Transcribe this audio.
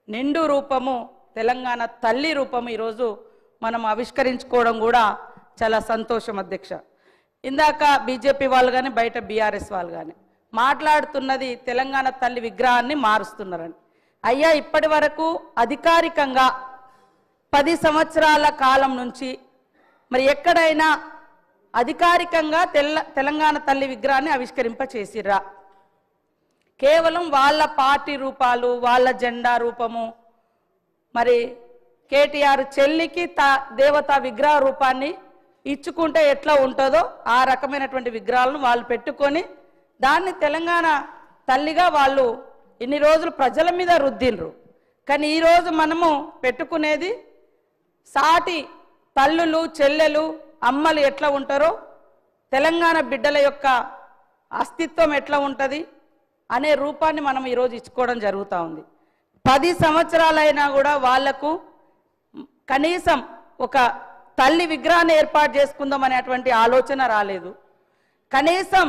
నిండు రూపము తెలంగాణ తల్లి రూపము ఈరోజు మనం ఆవిష్కరించుకోవడం కూడా చాలా సంతోషం అధ్యక్ష. ఇందాక బీజేపీ వాళ్ళు కానీ బయట బీఆర్ఎస్ వాళ్ళు కానీ మాట్లాడుతున్నది తెలంగాణ తల్లి విగ్రహాన్ని మారుస్తున్నారని. అయ్యా, ఇప్పటి వరకు అధికారికంగా 10 సంవత్సరాల కాలం నుంచి మరి ఎక్కడైనా అధికారికంగా తెలంగాణ తల్లి విగ్రహాన్ని ఆవిష్కరింపచేసిర్రా? కేవలం వాళ్ళ పార్టీ రూపాలు, వాళ్ళ జెండా రూపము, మరి కేటీఆర్ చెల్లికి దేవతా విగ్రహ రూపాన్ని ఇచ్చుకుంటే ఎట్లా ఉంటుందో ఆ రకమైనటువంటి విగ్రహాలను వాళ్ళు పెట్టుకొని దాన్ని తెలంగాణ తల్లిగా వాళ్ళు ఇన్ని రోజులు ప్రజల మీద రుద్దిండ్రు. కానీ ఈరోజు మనము పెట్టుకునేది సాటి తల్లులు, చెల్లెలు, అమ్మలు ఎట్లా ఉంటారో, తెలంగాణ బిడ్డల యొక్క అస్తిత్వం ఎట్లా ఉంటుంది అనే రూపాన్ని మనం ఈరోజు ఇచ్చుకోవడం జరుగుతూ ఉంది. 10 సంవత్సరాలైనా కూడా వాళ్లకు కనీసం ఒక తల్లి విగ్రహాన్ని ఏర్పాటు చేసుకుందాం అనేటువంటి ఆలోచన రాలేదు. కనీసం